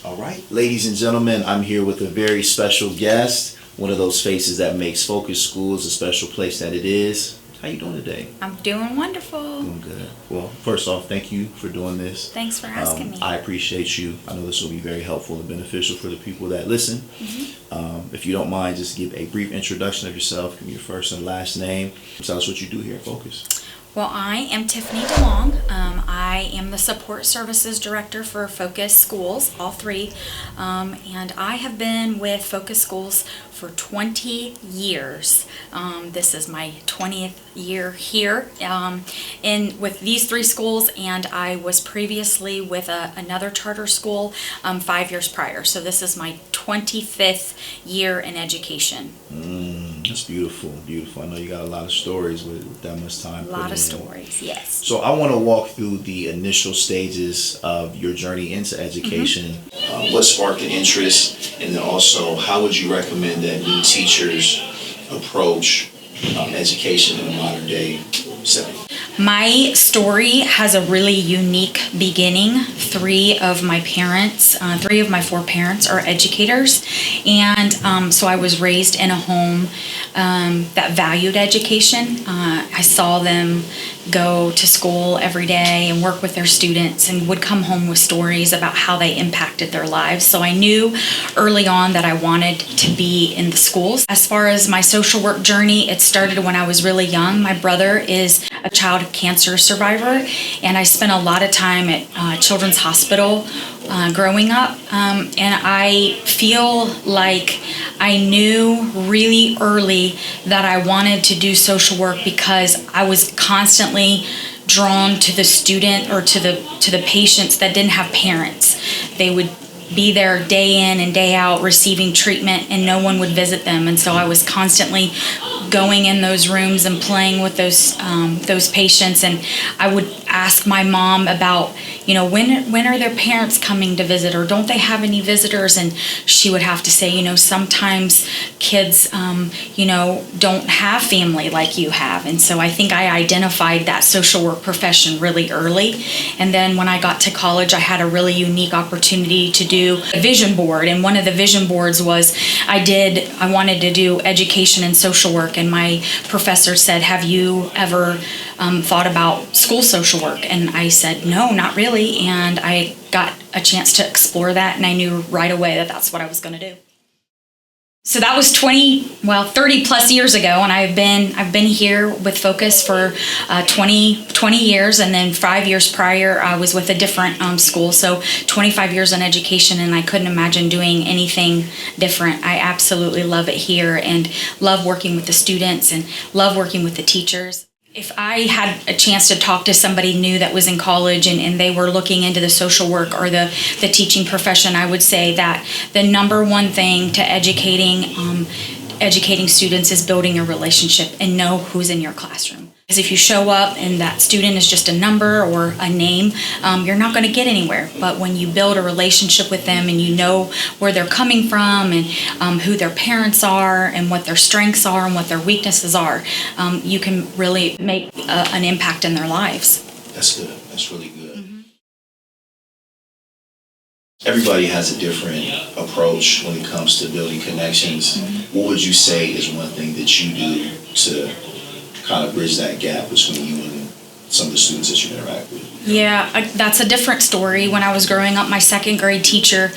All right, ladies and gentlemen, I'm here with a very special guest, one of those faces that makes Focus Schools a special place that it is. How you doing today? I'm doing wonderful. Doing good. Well, first off, thank you for doing this. Thanks for asking me. I appreciate you. I know this will be very helpful and beneficial for the people that listen. If you don't mind, just give a brief introduction of yourself. Give me your first and last name. Tell us what you do here at Focus. Well, I am Tiffany Delong. I am the Support Services Director for Focus Schools, all three. And I have been with Focus Schools for 20 years. This is my 20th year here with these three schools, and I was previously with another charter school 5 years prior. So this is my 25th year in education. That's beautiful, beautiful. I know you got a lot of stories with that much time. A lot of stories, yes. So I want to walk through the initial stages of your journey into education. What sparked the interest, and then also how would you recommend that new teachers approach education in a modern day setting? My story has a really unique beginning. Three of my four parents are educators, and so I was raised in a home that valued education. I saw them go to school every day and work with their students and would come home with stories about how they impacted their lives. So I knew early on that I wanted to be in the schools. As far as my social work journey, it started when I was really young. My brother is a child cancer survivor, and I spent a lot of time at Children's Hospital growing up, and I feel like I knew really early that I wanted to do social work because I was constantly drawn to the student or to the patients that didn't have parents. They would be there day in and day out receiving treatment, and no one would visit them, and so I was constantly going in those rooms and playing with those patients. And I would ask my mom about, when are their parents coming to visit, or don't they have any visitors? And she would have to say, sometimes kids don't have family like you have. And so I think I identified that social work profession really early. And then when I got to college, I had a really unique opportunity to do a vision board, and one of the vision boards was I wanted to do education and social work. And my professor said, have you ever thought about school social work? And I said, no, not really. And I got a chance to explore that, and I knew right away that that's what I was going to do. So that was 30 plus years ago, and I've been here with Focus for 20 years, and then 5 years prior I was with a different school, so 25 years in education, and I couldn't imagine doing anything different. I absolutely love it here and love working with the students and love working with the teachers. If I had a chance to talk to somebody new that was in college and they were looking into the social work or the teaching profession, I would say that the number one thing to educating students is building a relationship and know who's in your classroom. Because if you show up and that student is just a number or a name, you're not going to get anywhere. But when you build a relationship with them and you know where they're coming from and who their parents are and what their strengths are and what their weaknesses are, you can really make an impact in their lives. That's good. That's really good. Everybody has a different approach when it comes to building connections. What would you say is one thing that you do to kind of bridge that gap between you and some of the students that you interact with? Yeah, that's a different story. When I was growing up, my second grade teacher,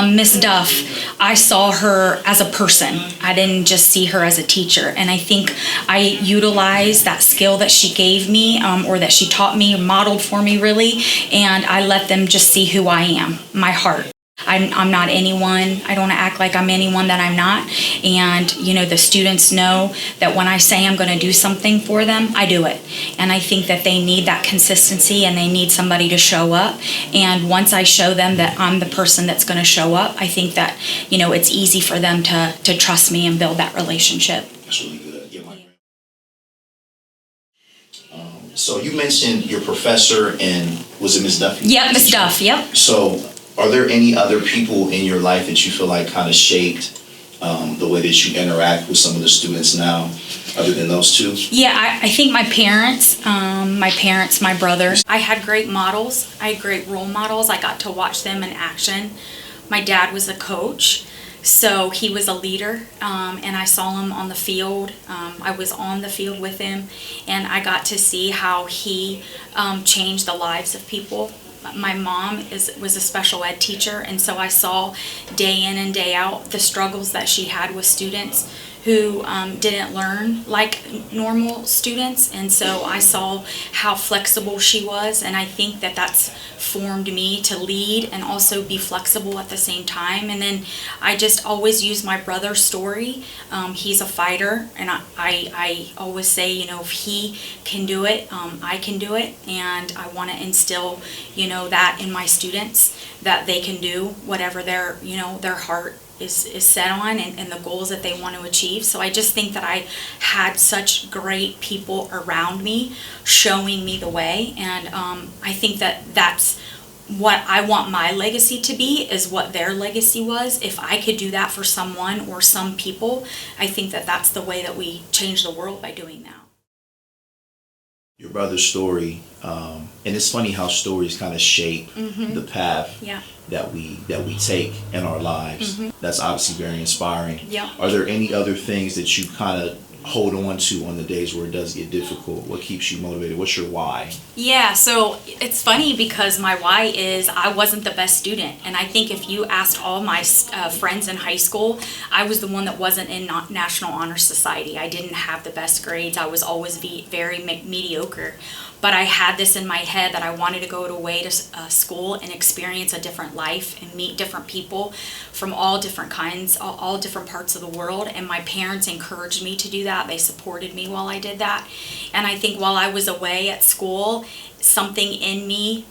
Miss Duff, I saw her as a person. I didn't just see her as a teacher. And I think I utilized that skill that she gave me or that she taught me, modeled for me really, and I let them just see who I am, my heart. I'm not anyone. I don't act like I'm anyone that I'm not. And, the students know that when I say I'm going to do something for them, I do it. And I think that they need that consistency and they need somebody to show up. And once I show them that I'm the person that's going to show up, I think that, it's easy for them to trust me and build that relationship. That's really good. Yeah, so you mentioned your professor, and was it Miss Duffy? Yeah, Miss Duff, yep. So are there any other people in your life that you feel like kind of shaped the way that you interact with some of the students now, other than those two? Yeah, I think my parents, my brother. I had great models. I had great role models. I got to watch them in action. My dad was a coach, so he was a leader, and I saw him on the field. I was on the field with him, and I got to see how he changed the lives of people. My mom was a special ed teacher, and so I saw day in and day out the struggles that she had with students who didn't learn like normal students, and so I saw how flexible she was, and I think that that's formed me to lead and also be flexible at the same time. And then I just always use my brother's story. He's a fighter, and I always say, if he can do it, I can do it, and I want to instill, that in my students, that they can do whatever their heart is set on, and the goals that they want to achieve. So I just think that I had such great people around me showing me the way, and I think that that's what I want my legacy to be, is what their legacy was. If I could do that for someone or some people, I think that that's the way that we change the world, by doing that. Your brother's story, and it's funny how stories kind of shape the path that we take in our lives. That's obviously very inspiring. Yeah. Are there any other things that you kind of hold on to on the days where it does get difficult? What keeps you motivated? What's your why? Yeah, so it's funny because my why is I wasn't the best student. And I think if you asked all my friends in high school, I was the one that wasn't in National Honor Society. I didn't have the best grades. I was always very mediocre. But I had this in my head that I wanted to go away to school and experience a different life and meet different people from all different kinds, all different parts of the world. And my parents encouraged me to do that. They supported me while I did that. And I think while I was away at school, something in me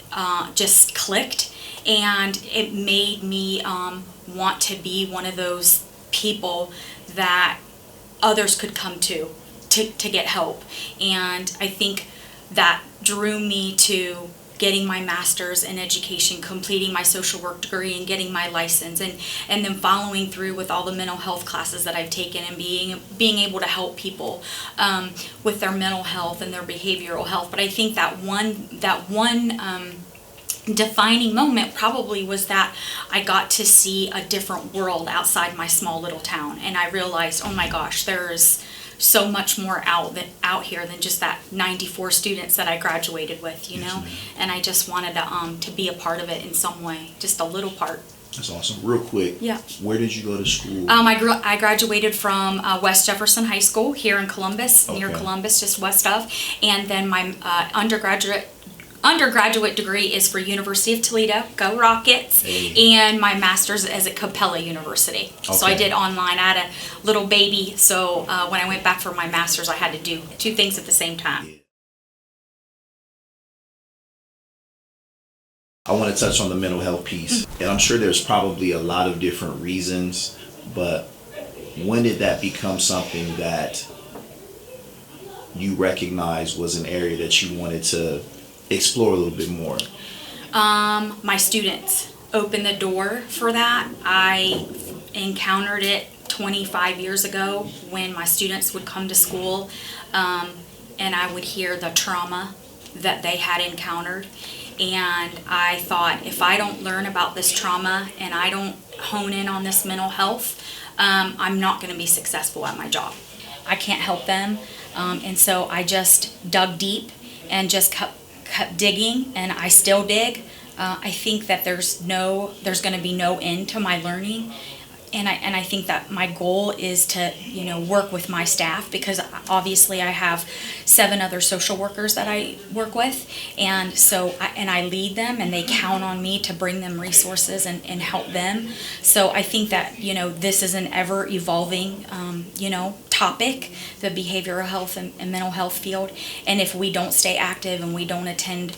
just clicked, and it made me want to be one of those people that others could come to get help. And I think that drew me to getting my master's in education, completing my social work degree, and getting my license, and then following through with all the mental health classes that I've taken, and being able to help people with their mental health and their behavioral health. But I think that one defining moment probably was that I got to see a different world outside my small little town, and I realized, oh my gosh, there's so much more out here than just that 94 students that I graduated with, and I just wanted to be a part of it in some way, just a little part. That's awesome. Real quick, where did you go to school? I graduated from West Jefferson High School here in Columbus, near Columbus, just west of, and then my undergraduate degree is for University of Toledo, go Rockets, and my master's is at Capella University. Okay. So I did online. I had a little baby, so when I went back for my master's, I had to do two things at the same time. Yeah. I want to touch on the mental health piece, and I'm sure there's probably a lot of different reasons, but when did that become something that you recognized was an area that you wanted to explore a little bit more? My students opened the door for that. I encountered it 25 years ago when my students would come to school, and I would hear the trauma that they had encountered. And I thought, if I don't learn about this trauma and I don't hone in on this mental health, I'm not going to be successful at my job. I can't help them. And so I just dug deep and just kept digging, and I still dig. I think that there's going to be no end to my learning, and I think that my goal is to work with my staff, because obviously I have 7 other social workers that I work with, and so I lead them, and they count on me to bring them resources and help them. So I think that this is an ever evolving topic, the behavioral health and mental health field, and if we don't stay active and we don't attend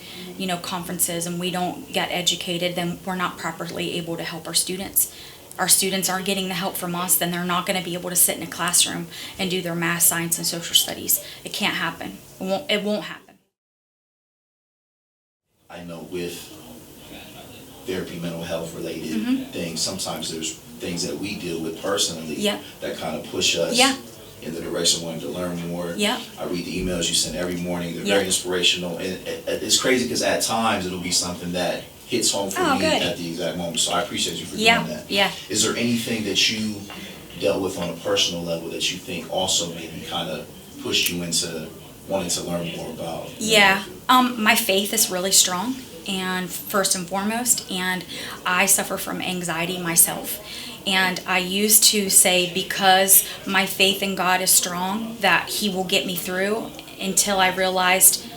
conferences and we don't get educated, then we're not properly able to help our students. Our students aren't getting the help from us, then they're not going to be able to sit in a classroom and do their math, science, and social studies. It can't happen. It won't happen. I know with therapy, mental health related things, sometimes there's things that we deal with personally that kind of push us in the direction of wanting to learn more. I read the emails you send every morning. They're very inspirational. And it's crazy because at times it'll be something that hits home for Oh, me good. at the exact moment. So I appreciate you for Yeah, doing that. yeah. Is there anything that you dealt with on a personal level that you think also maybe kind of pushed you into wanting to learn more about? Yeah, my faith is really strong, and first and foremost, and I suffer from anxiety myself. And I used to say, because my faith in God is strong, that He will get me through, until I realized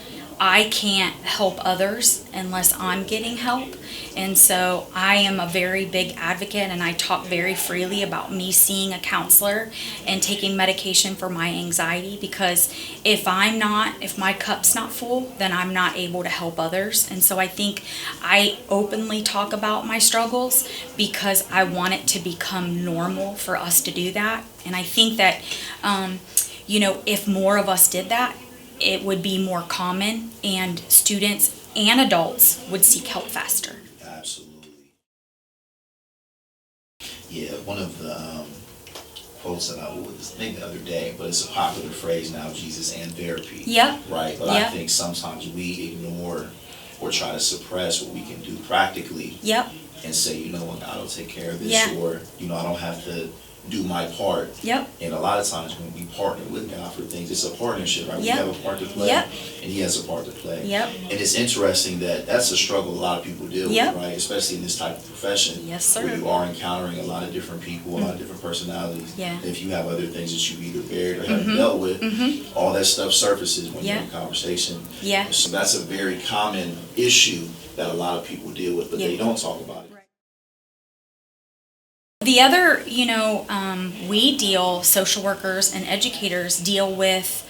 I can't help others unless I'm getting help. And so I am a very big advocate, and I talk very freely about me seeing a counselor and taking medication for my anxiety, because if my cup's not full, then I'm not able to help others. And so I think I openly talk about my struggles because I want it to become normal for us to do that. And I think that, if more of us did that, it would be more common, and students and adults would seek help faster. Absolutely. Yeah, one of the quotes that I was thinking the other day, but it's a popular phrase now, Jesus and therapy. Yep. Right? But I Yep. think sometimes we ignore or try to suppress what we can do practically Yep. and say, you know what, God will take care of this, Yeah. or, I don't have to do my part. Yep. And a lot of times when we partner with God for things, it's a partnership, right? We Yep. have a part to play, Yep. and He has a part to play. Yep. And it's interesting that that's a struggle a lot of people deal Yep. with, right? Especially in this type of profession. Yes, sir. Where you are encountering a lot of different people, a lot of different personalities. Yeah. If you have other things that you've either buried or haven't dealt with, all that stuff surfaces when you're Yeah. in conversation. Yeah. So that's a very common issue that a lot of people deal with, but they Yeah. don't talk about it. The other, social workers and educators deal with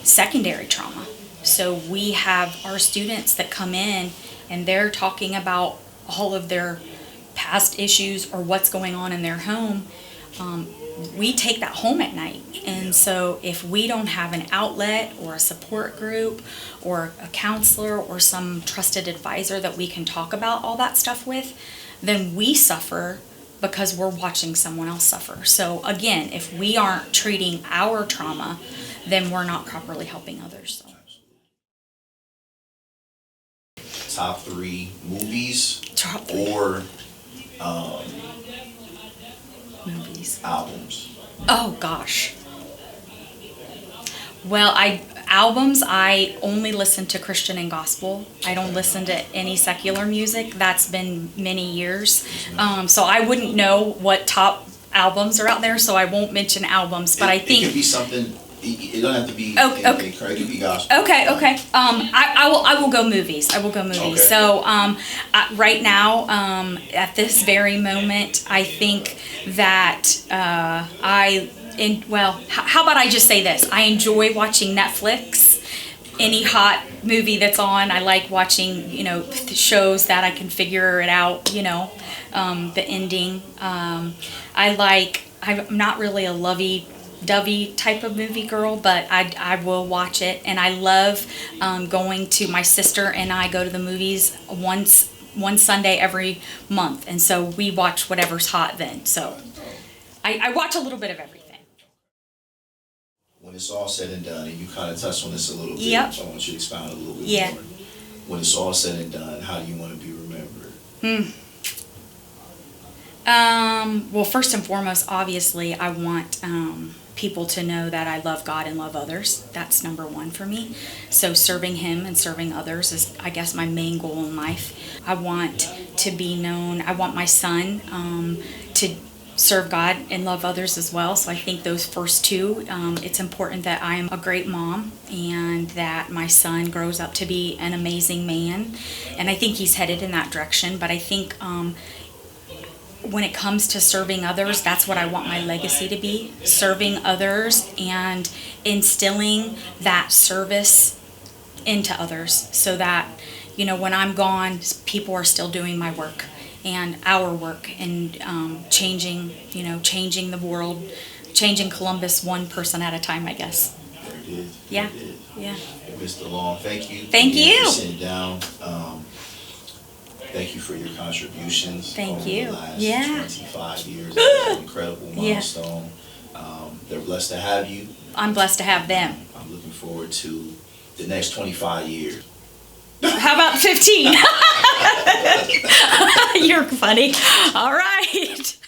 secondary trauma. So we have our students that come in and they're talking about all of their past issues or what's going on in their home. We take that home at night. And so if we don't have an outlet or a support group or a counselor or some trusted advisor that we can talk about all that stuff with, then we suffer because we're watching someone else suffer. So again, if we aren't treating our trauma, then we're not properly helping others. So. Top 3 movies Top 3 or movies. albums? Oh gosh. Well, I only listen to Christian and gospel. I don't listen to any secular music. That's been many years. So I wouldn't know what top albums are out there, so I won't mention albums. But I think it could be something. It don't have to be Okay. anything crazy. It could be gospel. Okay. I will go movies. Okay. So, right now, at this very moment, I think that how about I just say this? I enjoy watching Netflix. Any hot movie that's on, I like watching, shows that I can figure it out, the ending. I'm not really a lovey-dovey type of movie girl, but I will watch it. And I love going to, my sister and I go to the movies one Sunday every month. And so we watch whatever's hot then. So I watch a little bit of everything. When it's all said and done, and you kind of touched on this a little bit, Yep. so I want you to expound a little bit Yeah. more. When it's all said and done, how do you want to be remembered? Well, first and foremost, obviously, I want people to know that I love God and love others. That's number one for me. So serving Him and serving others is, I guess, my main goal in life. I want to be known. I want my son to serve God and love others as well. So I think those first two, it's important that I am a great mom and that my son grows up to be an amazing man. And I think he's headed in that direction. But I think when it comes to serving others, that's what I want my legacy to be. Serving others and instilling that service into others so that, when I'm gone, people are still doing my work and our work and changing the world, changing Columbus one person at a time, I guess. There it is. Yeah. There it is. Yeah. Ms. Delong, thank you. Thank again you. for sitting down. Thank you for your contributions. Thank over you. The last Yeah. 25 years. That's an incredible Yeah. milestone. They're blessed to have you. I'm blessed to have them. I'm looking forward to the next 25 years. How about 15? You're funny. All right.